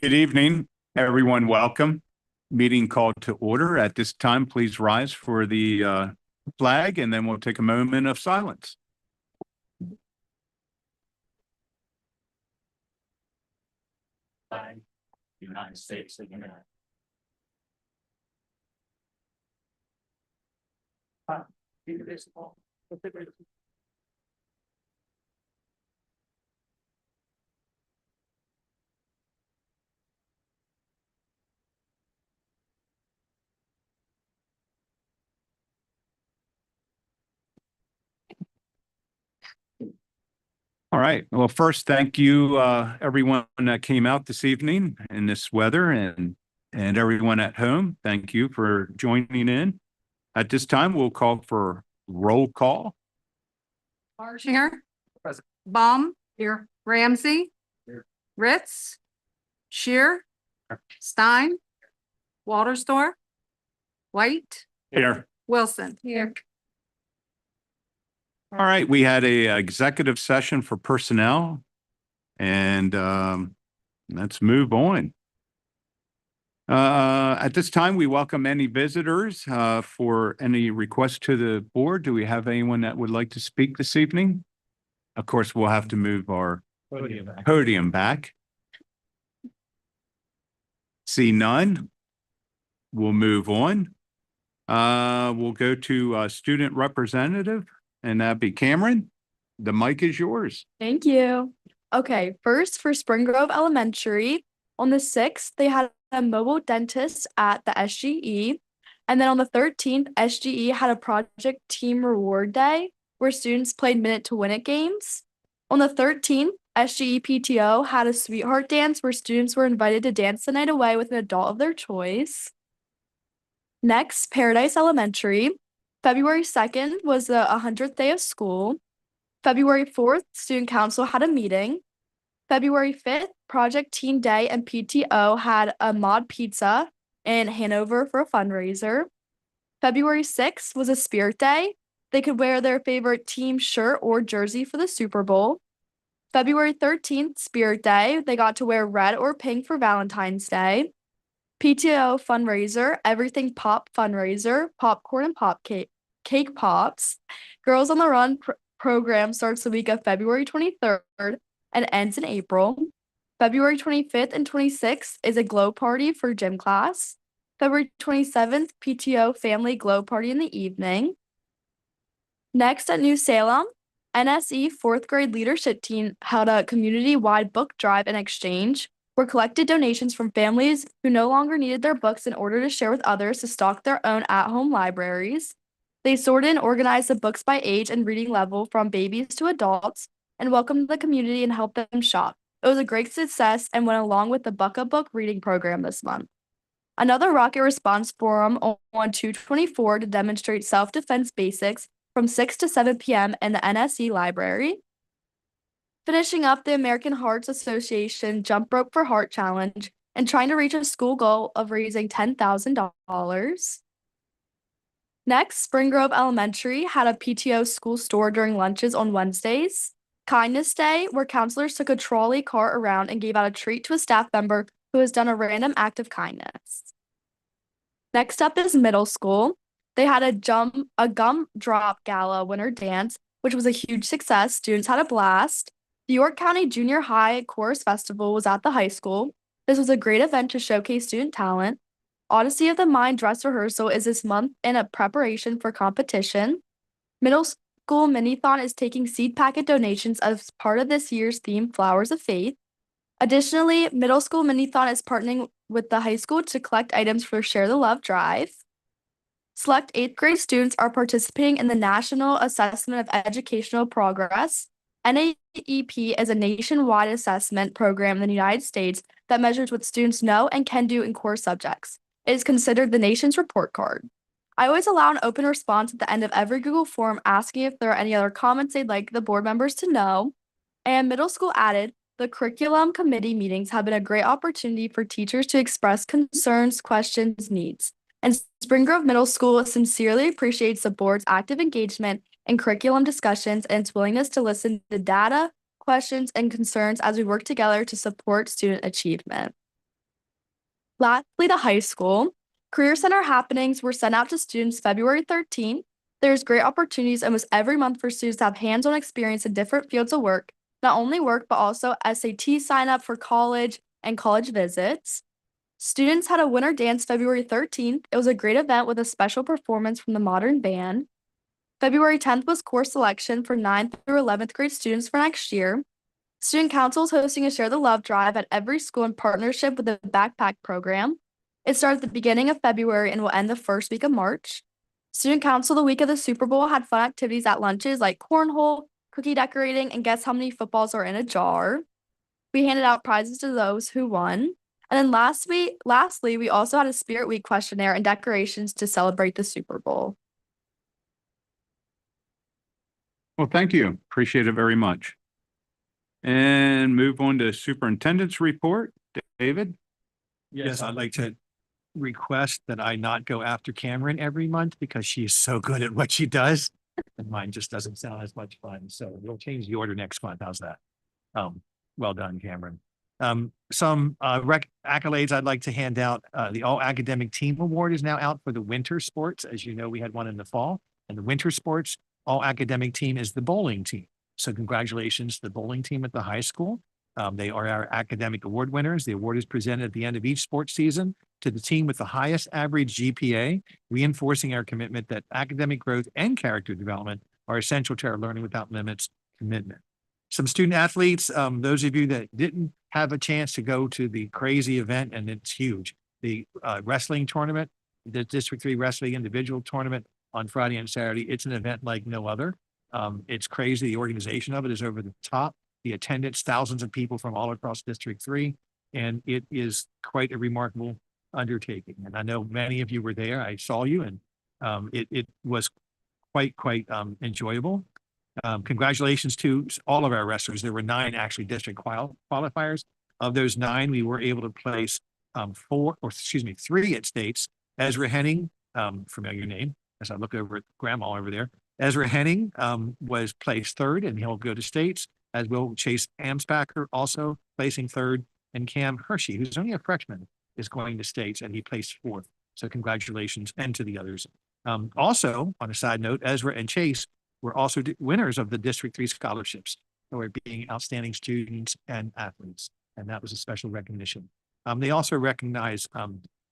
Good evening, everyone. Welcome. Meeting called to order. At this time, please rise for the flag, and then we'll take a moment of silence. Flag, United States of America. All right. Well, first, thank you, everyone that came out this evening in this weather, and everyone at home. Thank you for joining in. At this time, we'll call for roll call. Marsh here. Present. Baum here. Ramsey. Here. Ritz. Shear. Stein. Walterstor. White. Here. Wilson here. All right, we had a executive session for personnel, and let's move on. At this time, we welcome any visitors for any requests to the board. Do we have anyone that would like to speak this evening? Of course, we'll have to move our podium back. See none. We'll move on. We'll go to student representative, and that'd be Cameron. The mic is yours. Thank you. Okay, first for Spring Grove Elementary, on the 6th, they had a mobile dentist at the SGE. And then on the 13th, SGE had a project team reward day where students played minute to win it games. On the 13th, SGE PTO had a sweetheart dance where students were invited to dance the night away with an adult of their choice. Next, Paradise Elementary. February 2nd was the 100th day of school. February 4th, Student Council had a meeting. February 5th, Project Team Day and PTO had a mod pizza in Hanover for a fundraiser. February 6th was a Spirit Day. They could wear their favorite team shirt or jersey for the Super Bowl. February 13th, Spirit Day. They got to wear red or pink for Valentine's Day. PTO fundraiser, Everything Pop fundraiser, popcorn and pop cake pops. Girls on the Run program starts the week of February 23rd and ends in April. February 25th and 26th is a glow party for gym class. February 27th, PTO family glow party in the evening. Next at New Salem, NSE 4th grade leadership team held a community-wide book drive and exchange where collected donations from families who no longer needed their books in order to share with others to stock their own at-home libraries. They sorted and organized the books by age and reading level from babies to adults and welcomed the community and helped them shop. It was a great success and went along with the Buck a Book reading program this month. Another Rocket Response Forum on 2/24 to demonstrate self-defense basics from 6 to 7 p.m. in the NSE library. Finishing up the American Hearts Association Jump Rope for Heart Challenge and trying to reach a school goal of raising $10,000. Next, Spring Grove Elementary had a PTO school store during lunches on Wednesdays. Kindness Day, where counselors took a trolley cart around and gave out a treat to a staff member who has done a random act of kindness. Next up is middle school. They had a gum drop gala winter dance, which was a huge success. Students had a blast. The York County Junior High Chorus Festival was at the high school. This was a great event to showcase student talent. Odyssey of the Mind dress rehearsal is this month in a preparation for competition. Middle school Mini-thon is taking seed packet donations as part of this year's theme, Flowers of Faith. Additionally, middle school Mini-thon is partnering with the high school to collect items for Share the Love drive. Select 8th grade students are participating in the National Assessment of Educational Progress. NAEP is a nationwide assessment program in the United States that measures what students know and can do in core subjects. It is considered the nation's report card. I always allow an open response at the end of every Google form asking if there are any other comments they'd like the board members to know. And middle school added, the curriculum committee meetings have been a great opportunity for teachers to express concerns, questions, needs. And Spring Grove Middle School sincerely appreciates the board's active engagement in curriculum discussions and its willingness to listen to data, questions, and concerns as we work together to support student achievement. Lastly, the high school. Career Center happenings were sent out to students February 13th. There's great opportunities almost every month for students to have hands-on experience in different fields of work, not only work, but also SAT sign up for college and college visits. Students had a winter dance February 13th. It was a great event with a special performance from the modern band. February 10th was course selection for 9th through 11th grade students for next year. Student Council is hosting a Share the Love drive at every school in partnership with the Backpack program. It starts at the beginning of February and will end the first week of March. Student Council the week of the Super Bowl had fun activities at lunches like cornhole, cookie decorating, and guess how many footballs are in a jar. We handed out prizes to those who won. And then lastly, we also had a Spirit Week questionnaire and decorations to celebrate the Super Bowl. Well, thank you. Appreciate it very much. And move on to superintendent's report. David? Yes, I'd like to request that I not go after Cameron every month because she's so good at what she does. And mine just doesn't sound as much fun. So we'll change the order next month. How's that? Well done, Cameron. Some accolades I'd like to hand out. The All Academic Team Award is now out for the winter sports. As you know, we had one in the fall. And the winter sports All Academic Team is the bowling team. So congratulations to the bowling team at the high school. They are our academic award winners. The award is presented at the end of each sports season to the team with the highest average GPA, reinforcing our commitment that academic growth and character development are essential to our Learning Without Limits commitment. Some student athletes, those of you that didn't have a chance to go to the crazy event, and it's huge, the wrestling tournament, the District 3 Wrestling Individual Tournament on Friday and Saturday. It's an event like no other. It's crazy. The organization of it is over the top. The attendance, thousands of people from all across District 3, and it is quite a remarkable undertaking. And I know many of you were there. I saw you, and it was quite enjoyable. Congratulations to all of our wrestlers. There were 9 actually district qualifiers. Of those 9, we were able to place 3 at states. Ezra Henning, familiar name, as I look over at Grandma over there. Ezra Henning was placed 3rd, and he'll go to states, as will Chase Amspacher, also placing 3rd, and Cam Hershey, who's only a freshman, is going to states, and he placed 4th. So congratulations, and to the others. Also, on a side note, Ezra and Chase were also winners of the District 3 scholarships for being outstanding students and athletes, and that was a special recognition. They also recognized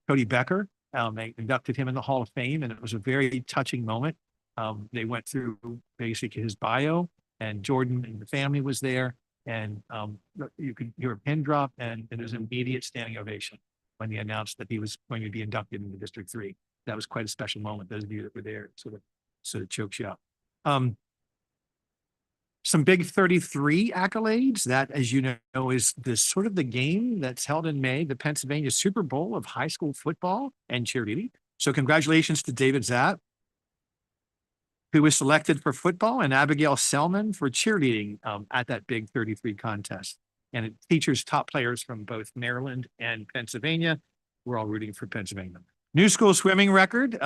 Cody Becker. They inducted him in the Hall of Fame, and it was a very touching moment. They went through basically his bio, and Jordan and the family was there, and you could hear a pin drop, and it was an immediate standing ovation when he announced that he was going to be inducted into District 3. That was quite a special moment. Those of you that were there sort of chokes you up. Some big 33 accolades. That, as you know, is the sort of the game that's held in May, the Pennsylvania Super Bowl of high school football and cheerleading. So congratulations to David Zapp, who was selected for football, and Abigail Selman for cheerleading at that big 33 contest. And it features top players from both Maryland and Pennsylvania. We're all rooting for Pennsylvania. New school swimming record.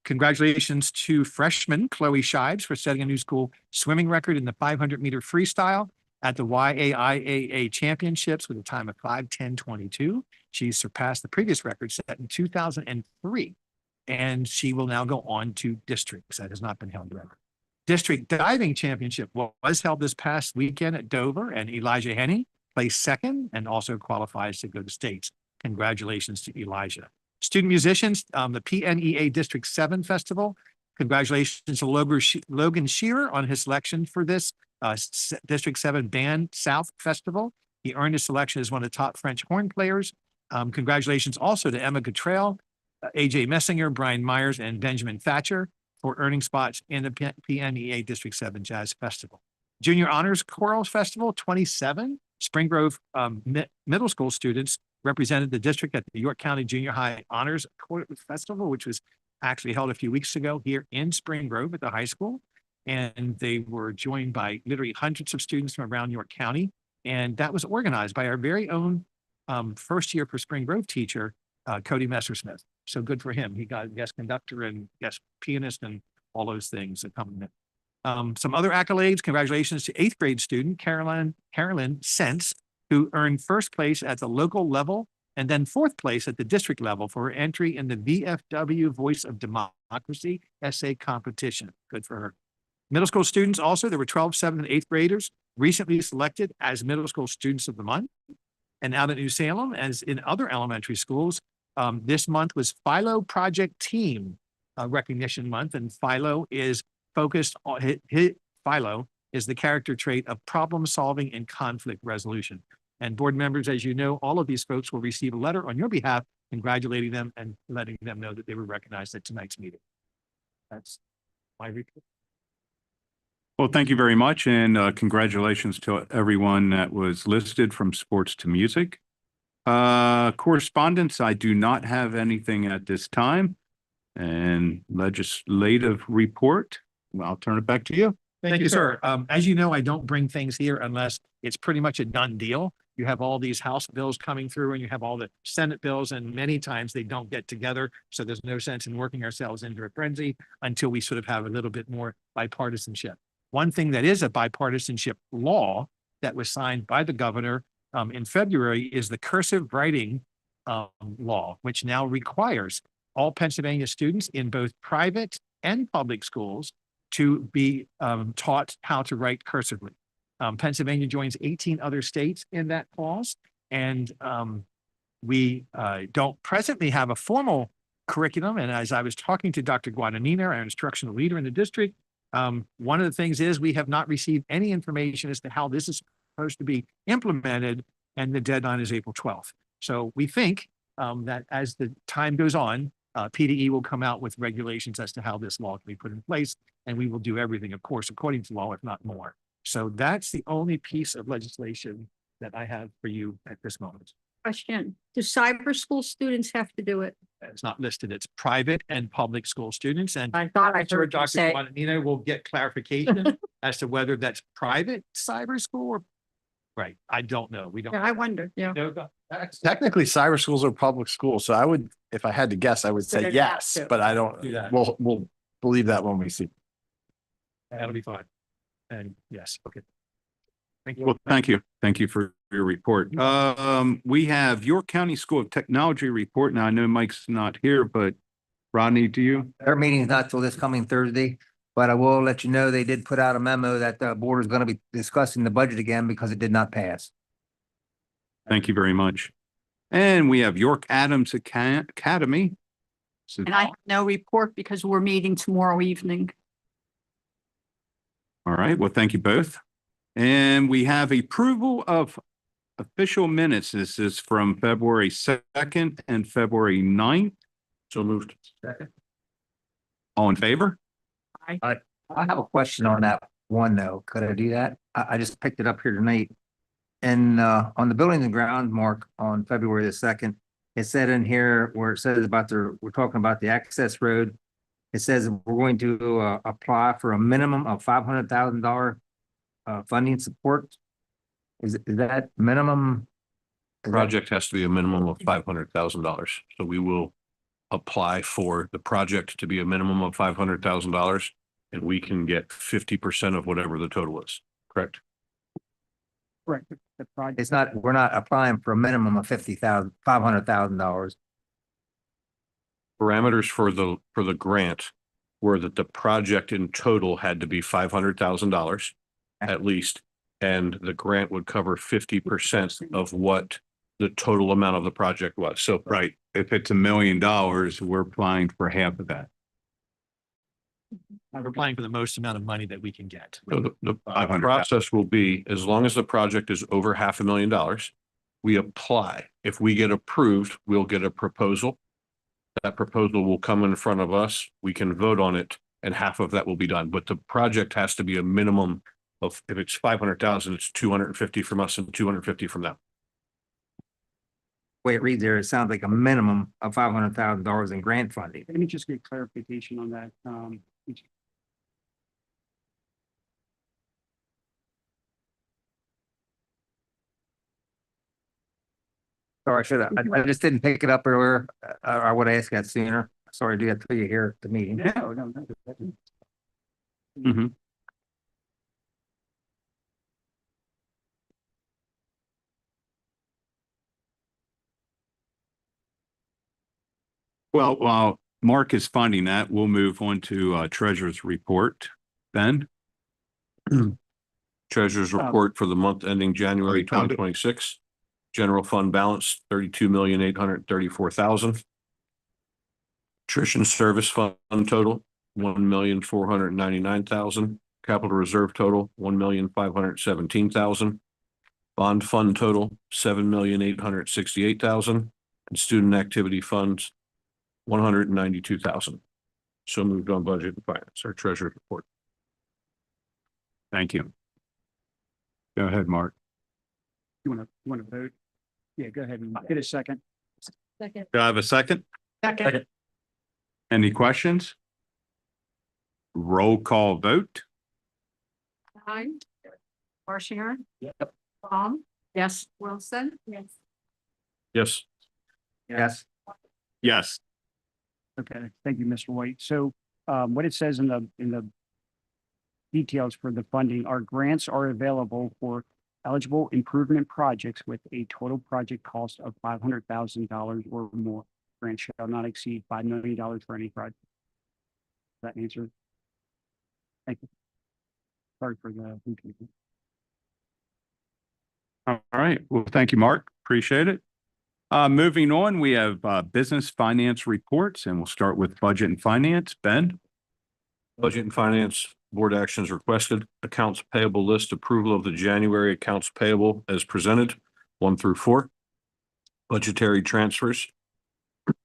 Congratulations to freshman Chloe Shives for setting a new school swimming record in the 500-meter freestyle at the YAIAA Championships with a time of 5:10:22. She surpassed the previous record set in 2003. And she will now go on to districts. That has not been held yet. District Diving Championship was held this past weekend at Dover, and Elijah Henny placed 2nd and also qualifies to go to states. Congratulations to Elijah. Student musicians, the PNEA District 7 Festival. Congratulations to Logan Shearer on his selection for this District 7 Band South Festival. He earned his selection as one of the top French horn players. Congratulations also to Emma Cottrell, AJ Messinger, Brian Myers, and Benjamin Thatcher for earning spots in the PNEA District 7 Jazz Festival. Junior Honors Chorals Festival 27, Spring Grove middle school students represented the district at the York County Junior High Honors Festival, which was actually held a few weeks ago here in Spring Grove at the high school. And they were joined by literally hundreds of students from around York County. And that was organized by our very own first year for Spring Grove teacher, Cody Messersmith. So good for him. He got guest conductor and guest pianist and all those things that come in it. Some other accolades. Congratulations to 8th grade student Carolyn Sense, who earned 1st place at the local level And then fourth place at the district level for her entry in the VFW Voice of Democracy essay competition. Good for her. Middle school students also, there were 12th, 7th, and 8th graders recently selected as middle school students of the month. And out at New Salem, as in other elementary schools, this month was Philo Project Team Recognition Month, and Philo is focused on Philo is the character trait of problem solving and conflict resolution. And board members, as you know, all of these folks will receive a letter on your behalf, congratulating them and letting them know that they were recognized at tonight's meeting. That's my report. Well, thank you very much, and congratulations to everyone that was listed from sports to music. Correspondence, I do not have anything at this time. And legislative report, well, I'll turn it back to you. Thank you, sir. As you know, I don't bring things here unless it's pretty much a done deal. You have all these House bills coming through and you have all the Senate bills, and many times they don't get together. So there's no sense in working ourselves into a frenzy until we sort of have a little bit more bipartisanship. One thing that is a bipartisanship law that was signed by the governor in February is the cursive writing law, which now requires all Pennsylvania students in both private and public schools to be taught how to write cursively. Pennsylvania joins 18 other states in that clause, and we don't presently have a formal curriculum. And as I was talking to Dr. Guadagnino, our instructional leader in the district, one of the things is we have not received any information as to how this is supposed to be implemented, and the deadline is April 12th. So we think that as the time goes on, PDE will come out with regulations as to how this law can be put in place, and we will do everything, of course, according to law, if not more. So that's the only piece of legislation that I have for you at this moment. Question, do cyber school students have to do it? It's not listed. It's private and public school students, and I thought I I'm sure heard you Dr. say. Guadagnino will get clarification as to whether that's private cyber school or, right, I don't know. We don't Yeah, I wonder, yeah. know about that. Technically, cyber schools are public schools, so I would, if I had to guess, I would So say they'd have yes, to. but I don't, Do that. we'll believe that when we see. That'll be fine. And yes, okay. Thank you. Well, thank you. Thank you for your report. We have York County School of Technology report. Now, I know Mike's not here, but Rodney, do you? Their meeting's not till this coming Thursday, but I will let you know they did put out a memo that the board is going to be discussing the budget again because it did not pass. Thank you very much. And we have York Adams Academy. So- And I have no report because we're meeting tomorrow evening. All right, well, thank you both. And we have approval of official minutes. This is from February 2nd and February 9th. So moved. All in favor? I have a question on that one though. Could I do that? I just picked it up here tonight. And on the buildings and grounds, Mark, on February the 2nd, it said in here where it says about we're talking about the access road. It says we're going to apply for a minimum of $500,000 funding support. Is that minimum? Project has to be a minimum of $500,000. So we will apply for the project to be a minimum of $500,000, and we can get 50% of whatever the total is. Correct? Correct. The project. It's not, we're not applying for a minimum of $500,000. Parameters for the grant were that the project in total had to be $500,000 at least, and the grant would cover 50% of what the total amount of the project was. So Right. If it's $1 million, we're applying for half of that. We're applying for the most amount of money that we can get. So the 500,000. process will be, as long as the project is over $500,000, we apply. If we get approved, we'll get a proposal. That proposal will come in front of us. We can vote on it, and half of that will be done. But the project has to be a minimum of, if it's 500,000, it's 250 from us and 250 from them. Way it reads there, it sounds like a minimum of $500,000 in grant funding. Let me just get clarification on that. Sorry, I just didn't pick it up earlier. I would ask that sooner. Sorry to do that to you here at the meeting. No. Mhm. Well, while Mark is finding that, we'll move on to treasurer's report. Ben? Treasurer's report for the month ending January you found it? 2026. General fund balance, 32,834,000. Nutrition service fund total, 1,499,000. Capital reserve total, 1,517,000. Bond fund total, 7,868,000. And student activity funds, 192,000. So moved on budget and finance, our treasurer's report. Thank you. Go ahead, Mark. You want to vote? Yeah, go ahead and get a second. Second. Do I have a second? Second. Any questions? Roll call vote. Stein. Marshall. Yep. Baum. Yes. Wilson. Yes. Yes. Yes. Yes. Okay, thank you, Mr. White. So what it says in the details for the funding, our grants are available for eligible improvement projects with a total project cost of $500,000 or more. Grant shall not exceed $5 million for any project. That answer? Thank you. Sorry for the confusion. All right. Well, thank you, Mark. Appreciate it. Moving on, we have business finance reports, and we'll start with budget and finance. Ben? Budget and finance board actions requested. Accounts payable list approval of the January accounts payable as presented, 1 through 4. Budgetary transfers.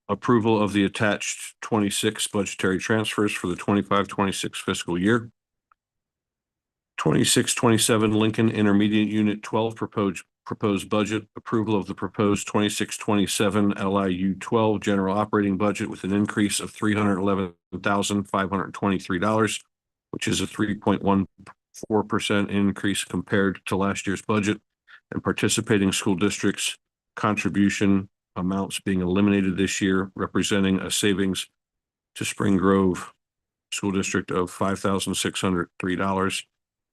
Approval of the attached 26 budgetary transfers for the 25-26 fiscal year. 26-27 Lincoln Intermediate Unit 12 proposed budget. Approval of the proposed 26-27 LIU 12 general operating budget with an increase of $311,523, which is a 3.14% increase compared to last year's budget, and participating school districts contribution amounts being eliminated this year, representing a savings to Spring Grove School District of $5,603,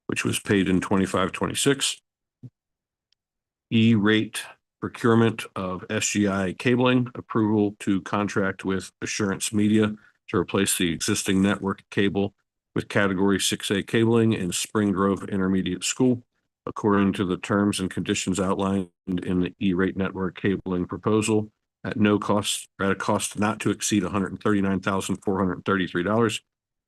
which was paid in 25-26. E-rate procurement of SGI cabling, approval to contract with Assurance Media to replace the existing network cable with category 6A cabling in Spring Grove Intermediate School, according to the terms and conditions outlined in the E-rate network cabling proposal at no cost, or at a cost not to exceed $139,433,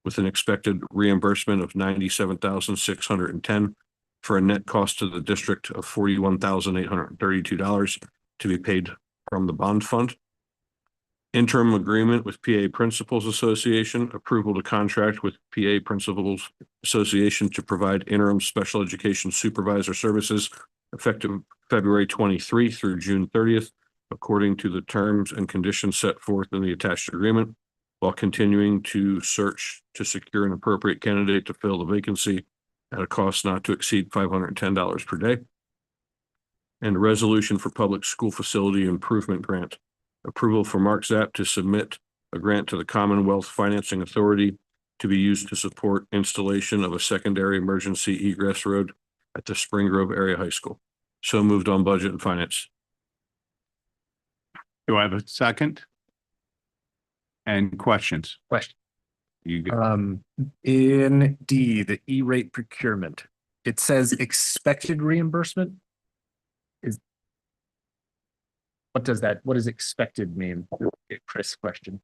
with an expected reimbursement of $97,610 for a net cost to the district of $41,832 to be paid from the bond fund. Interim agreement with PA Principals Association, approval to contract with PA Principals Association to provide interim special education supervisor services effective February 23 through June 30th, according to the terms and conditions set forth in the attached agreement, while continuing to search to secure an appropriate candidate to fill the vacancy at a cost not to exceed $510 per day. And a resolution for public school facility improvement grant. Approval for Mark Zapp to submit a grant to the Commonwealth Financing Authority to be used to support installation of a secondary emergency egress road at the Spring Grove Area High School. So moved on budget and finance. Do I have a second? And questions? Question. You go. In D, the E-rate procurement, it says expected reimbursement. What does expected mean? Chris question.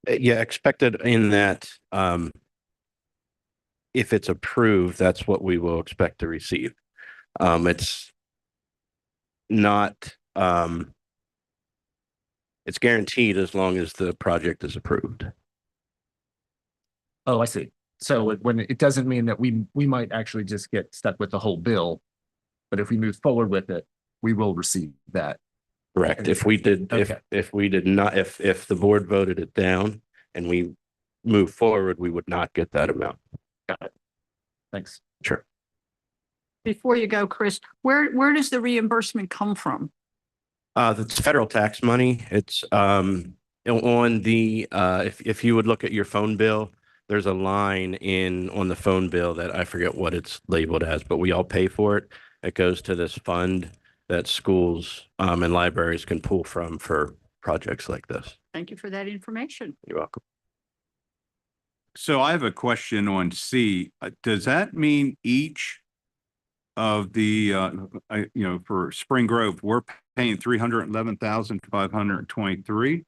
Yeah, expected in that if it's approved, that's what we will expect to receive. It's not it's guaranteed as long as the project is approved. Oh, I see. So when it doesn't mean that we might actually just get stuck with the whole bill, but if we move forward with it, we will receive that. Correct. If we did, Okay. if we did not, if the board voted it down and we move forward, we would not get that amount. Got it. Thanks. Sure. Before you go, Chris, where does the reimbursement come from? That's federal tax money. It's on the if you would look at your phone bill, there's a line on the phone bill that I forget what it's labeled as, but we all pay for it. It goes to this fund that schools and libraries can pull from for projects like this. Thank you for that information. You're welcome. So I have a question on C. Does that mean each of the, for Spring Grove, we're paying 311,523?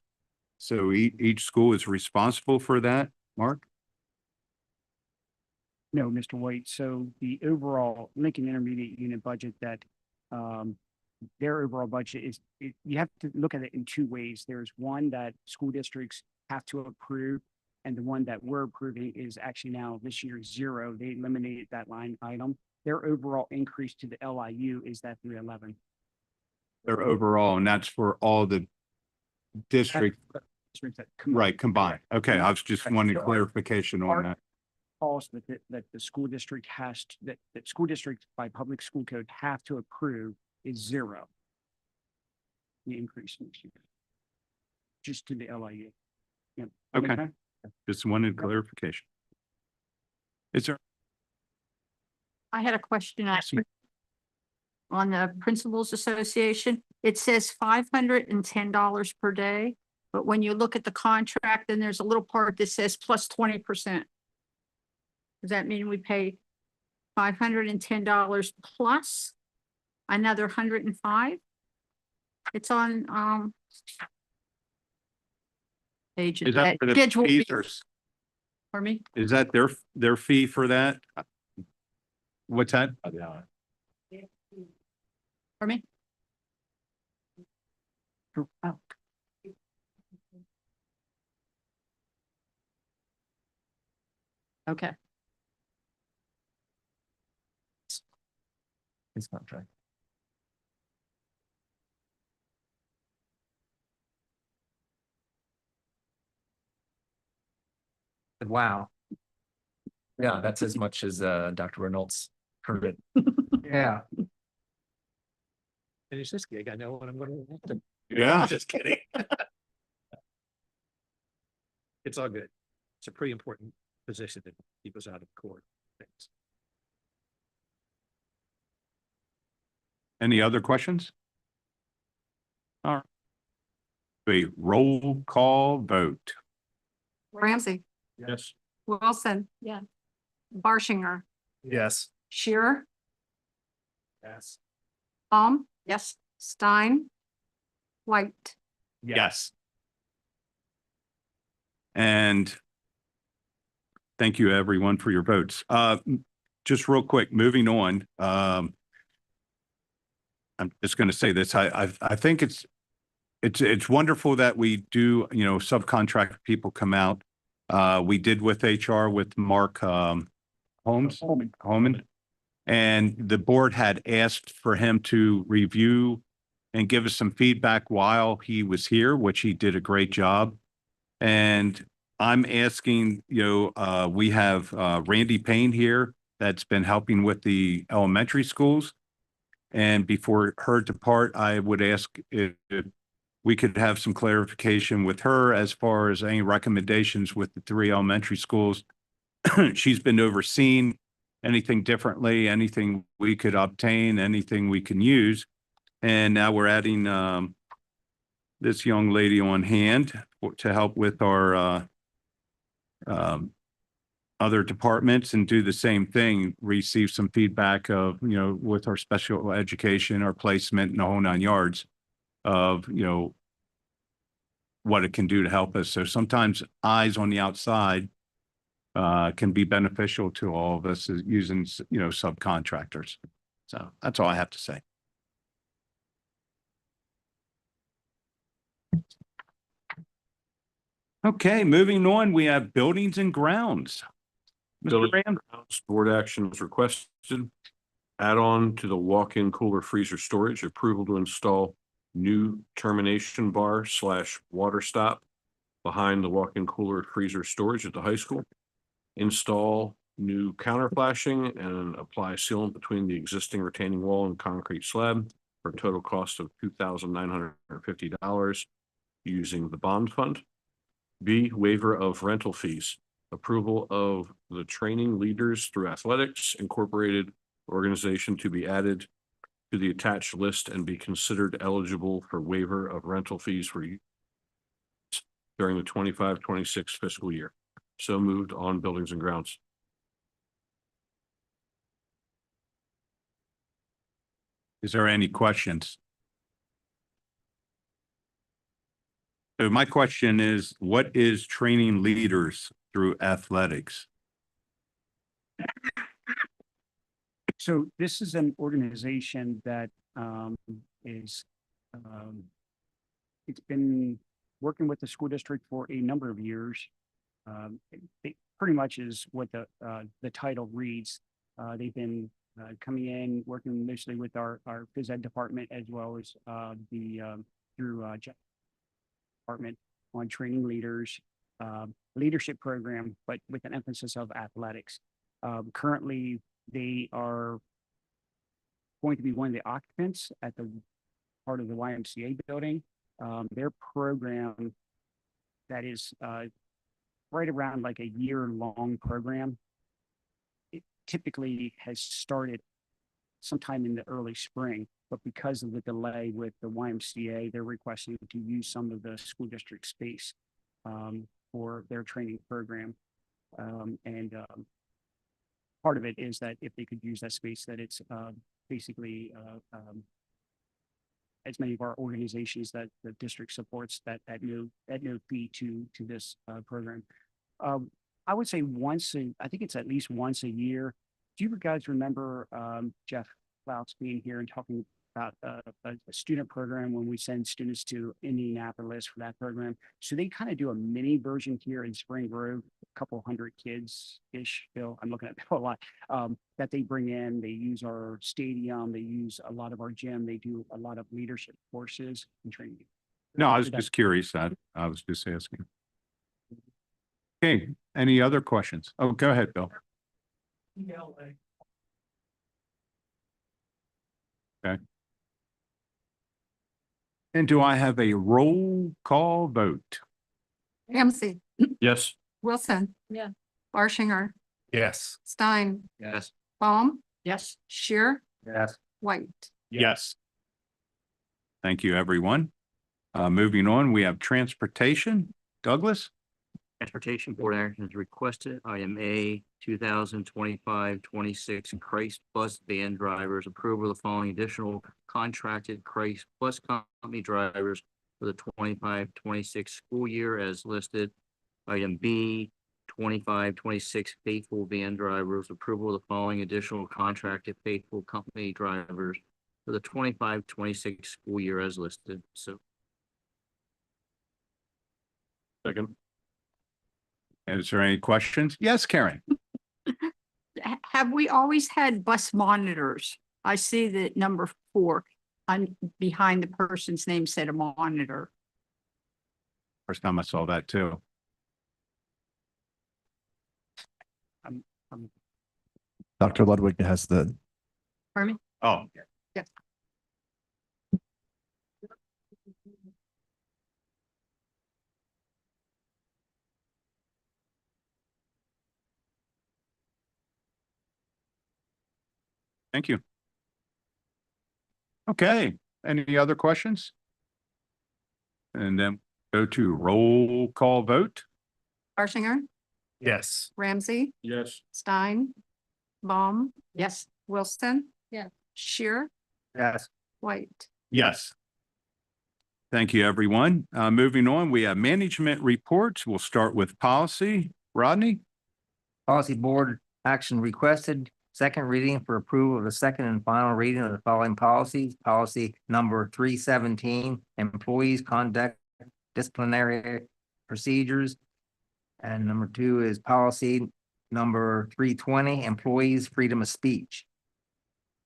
So each school is responsible for that, Mark? No, Mr. White. So the overall Lincoln Intermediate Unit budget that their overall budget is, you have to look at it in two ways. There's one that school districts have to approve, and the one that we're approving is actually now this year 0. They eliminated that line item. Their overall increase to the LIU is that 311. Their overall, and that's for all the district, right, combined. Okay, I was just wanting clarification on that. Cost that the school district has to, that school district by public school code have to approve is 0. The increase next year. Just to the LIU. Yeah. Okay. Just wanted clarification. Is there? I had a question actually on the Principals Association. It says $510 per day, but when you look at the contract, then there's a little part that says plus 20%. Does that mean we pay $510 plus another 105? It's on page Is that for the schedule fees B. or Pardon me? is that their fee for that? What's that? Pardon me? Oh. Okay. His contract. Wow. Yeah, that's as much as Dr. Reynolds heard it. Yeah. Finish this gig. I know what I'm going to. Yeah. Just kidding. It's all good. It's a pretty important position to keep us out of court. Thanks. Any other questions? All right. A roll call vote. Ramsey, Yes. Wilson. Yeah. Barshinger, Yes. Shearer, Yes. Yes. Stein, White. Yes. And thank you everyone for your votes. Just real quick, moving on. I'm just going to say this. I think it's wonderful that we do, subcontract people come out. We did with HR with Mark Holman. And the board had asked for him to review and give us some feedback while he was here, which he did a great job. And I'm asking, we have Randy Payne here that's been helping with the elementary schools. And before her depart, I would ask if we could have some clarification with her as far as any recommendations with the 3 elementary schools. She's been overseeing anything differently, anything we could obtain, anything we can use. And now we're adding this young lady on hand to help with our other departments and do the same thing, receive some feedback of, with our special education, our placement and the whole 9 yards of, what it can do to help us. So sometimes eyes on the outside can be beneficial to all of us using, subcontractors. So that's all I have to say. Okay, moving on, we have buildings and grounds. Mr. Building Graham? Board action is requested. Add on to the walk-in cooler freezer storage, approval to install new termination bar / water stop behind the walk-in cooler freezer storage at the high school. Install new counter flashing and apply sealant between the existing retaining wall and concrete slab for a total cost of $2,950 using the bond fund. B, waiver of rental fees. Approval of the training leaders through athletics incorporated organization to be added to the attached list and be considered eligible for waiver of rental fees for use during the 25-26 fiscal year. So moved on Buildings and Grounds. Is there any questions? So my question is, what is training leaders through athletics? So this is an organization that is it's been working with the school district for a number of years. It pretty much is what the title reads. They've been coming in, working initially with our phys ed department as well as through department on training leaders, leadership program, but with an emphasis of athletics. Currently, they are going to be one of the occupants at the part of the YMCA building. Their program that is right around like a year-long program. It typically has started sometime in the early spring, but because of the delay with the YMCA, they're requesting to use some of the school district space for their training program. Part of it is that if they could use that space, that it's basically as many of our organizations that the district supports that at no fee to this program. I would say I think it's at least once a year. Do you guys remember Jeff Louts being here and talking about a student program when we send students to Indianapolis for that program? So they kind of do a mini version here in Spring Grove, a couple hundred kids-ish, Bill, I'm looking at Bill a lot, that they bring in. They use our stadium, they use a lot of our gym, they do a lot of leadership courses and training. No, I was just curious. I was just asking. Okay, any other questions? Oh, go ahead, Bill. Okay. And do I have a roll call vote? Ramsey, Yes. Wilson. Yeah. Barshinger, Yes. Stein, Yes. Baum, Yes. Shear, Yes. White. Yes. Thank you, everyone. Moving on, we have transportation. Douglas? Transportation Board action is requested. Item A, 2025-26 Christ Bus van drivers. Approval of the following additional contracted Christ Bus Company drivers for the 25-26 school year as listed. Item B, 25-26 Faithful van drivers. Approval of the following additional contracted Faithful company drivers for the 25-26 school year as listed. So Second. Is there any questions? Yes, Karen. Have we always had bus monitors? I see that number 4 on behind the person's name said a monitor. First time I saw that too. Dr. Ludwig has the. Pardon me? Oh. Yes. Thank you. Okay, any other questions? And then go to roll call vote. Barshinger, Yes. Ramsey, Yes. Stein, Baum, Yes. Wilson. Yeah. Shear, Yes. White. Yes. Thank you, everyone. Moving on, we have management reports. We'll start with policy. Rodney? Policy Board action requested. Second reading for approval of the second and final reading of the following policies. Policy number 317, employees conduct disciplinary procedures. And number 2 is policy number 320, employees freedom of speech.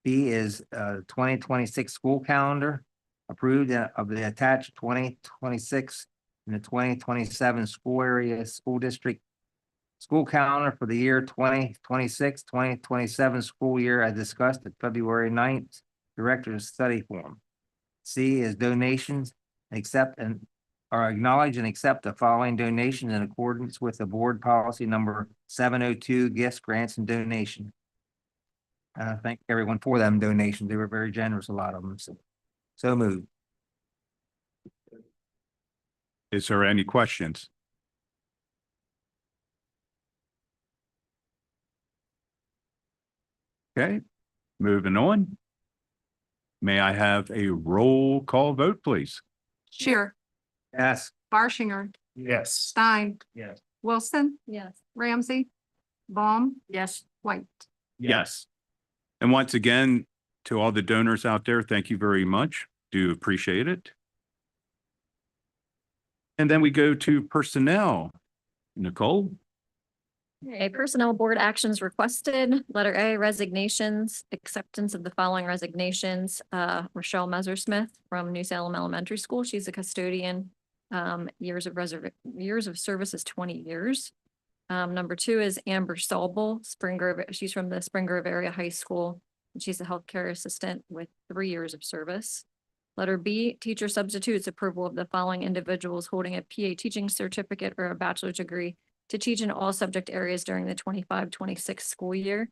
B is 2026 school calendar approved of the attached 2026 and the 2027 school area school district school calendar for the year 2026-2027 school year as discussed at February 9th, Director's Study Form. C is donations, accept and or acknowledge and accept the following donations in accordance with the board policy number 702, gifts, grants, and donation. Thank everyone for them donations. They were very generous, a lot of them. So moved. Is there any questions? Okay, moving on. May I have a roll call vote, please? Shearer, Yes. Barshinger, Yes. Stein. Yes. Wilson, Yes. Ramsey, Baum, Yes. White. Yes. And once again, to all the donors out there, thank you very much. Do appreciate it. And then we go to personnel. Nicole? A personnel board actions requested. Letter A, resignations, acceptance of the following resignations. Rochelle Messersmith from New Salem Elementary School. She's a custodian. Years of service is 20 years. Number 2 is Amber Staubel, Spring Grove. She's from the Spring Grove Area High School. And she's a healthcare assistant with 3 years of service. Letter B, teacher substitutes, approval of the following individuals holding a PA teaching certificate or a bachelor's degree to teach in all subject areas during the 25-26 school year,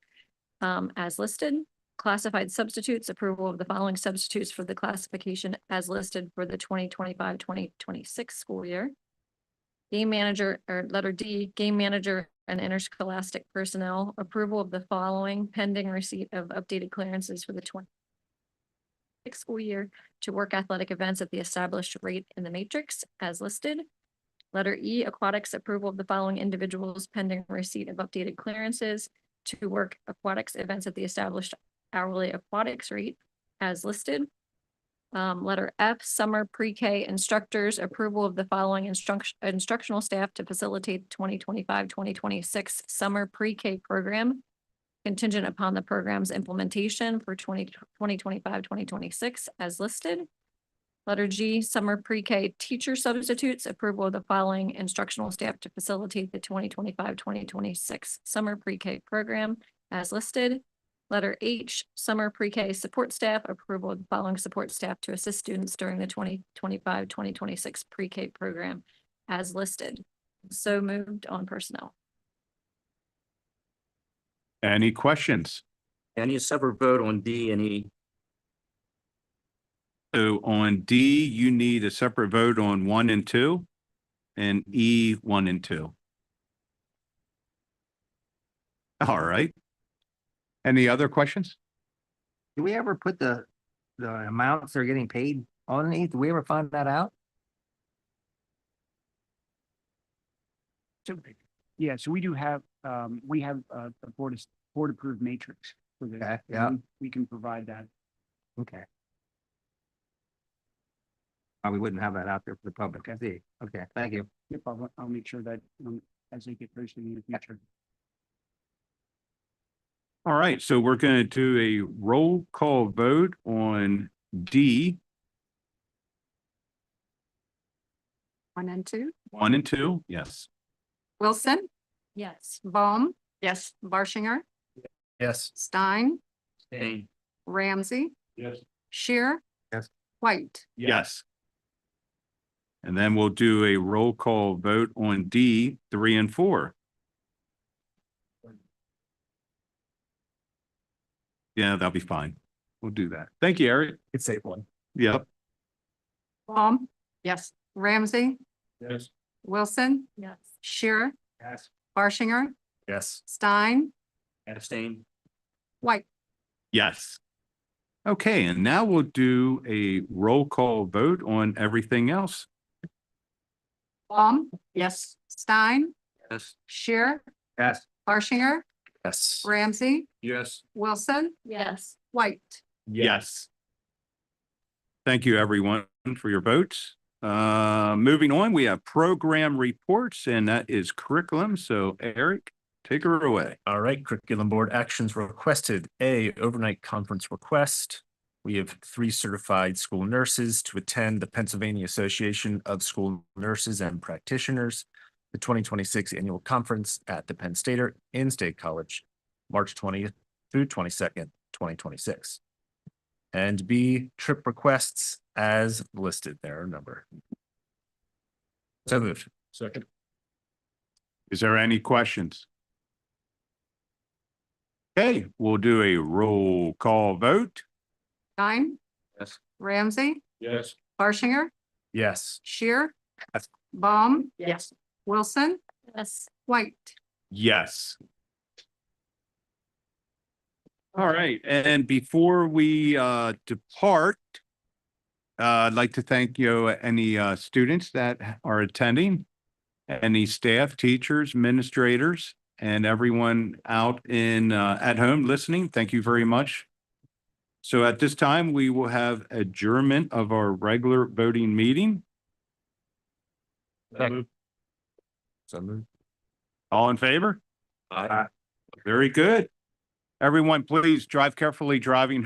as listed. Classified substitutes, approval of the following substitutes for the classification as listed for the 2025-2026 school year. Game manager, or letter D, game manager and interscholastic personnel, approval of the following pending receipt of updated clearances for the 26 school year to work athletic events at the established rate in the matrix as listed. Letter E, aquatics, approval of the following individuals pending receipt of updated clearances to work aquatics events at the established hourly aquatics rate as listed. Letter F, summer pre-K instructors, approval of the following instructional staff to facilitate 2025-2026 summer pre-K program contingent upon the program's implementation for 2025-2026 as listed. Letter G, summer pre-K teacher substitutes, approval of the following instructional staff to facilitate the 2025-2026 summer pre-K program as listed. Letter H, summer pre-K support staff, approval of the following support staff to assist students during the 2025-2026 pre-K program as listed. So moved on personnel. Any questions? I need a separate vote on D and E. So on D, you need a separate vote on 1 and 2, and E 1 and 2. All right. Any other questions? Do we ever put the amounts they're getting paid on these? Do we ever find that out? So, yeah, so we do have, we have a board approved matrix for this. Okay, yeah. We can provide that. Okay. We wouldn't have that out there for the public to see. Okay, thank you. Yep, I'll make sure that as they get posted in the future. All right, so we're going to do a roll call vote on D, 1 and 2. 1 and 2. Yes. Wilson, Yes. Baum, Yes. Barshinger, Yes. Stein, Stain. Ramsey, Yes. Shearer. Yes. White. Yes. And then we'll do a roll call vote on D, 3 and 4. Yeah, that'll be fine. We'll do that. Thank you, Eric. It's safe one. Yep. Baum, Yes. Ramsey, Yes. Wilson, Yes. Shearer, Yes. Barshinger, Yes. Stein, Abstain. White. Yes. Okay, and now we'll do a roll call vote on everything else. Baum, Yes. Stein, Yes. Shearer, Yes. Barshinger, Yes. Ramsey, Yes. Wilson, Yes. White. Yes. Thank you, everyone, for your votes. Moving on, we have program reports, and that is curriculum. So Eric, take her away. All right, curriculum board actions requested. A, overnight conference request. We have 3 certified school nurses to attend the Pennsylvania Association of School Nurses and Practitioners, the 2026 annual conference at the Penn State In-State College, March 20th through 22nd, 2026. And B, trip requests as listed there, a number. So moved. Second. Is there any questions? Okay, we'll do a roll call vote. Stein, Yes. Ramsey, Yes. Harshinger, Yes. Shear. Yes. Baum, Yes. Wilson, Yes. White. Yes. All right, and before we depart, I'd like to thank any students that are attending, any staff, teachers, administrators, and everyone out in at home listening. Thank you very much. So at this time, we will have adjournment of our regular voting meeting. So moved. All in favor? Aye. Very good. Everyone, please drive carefully driving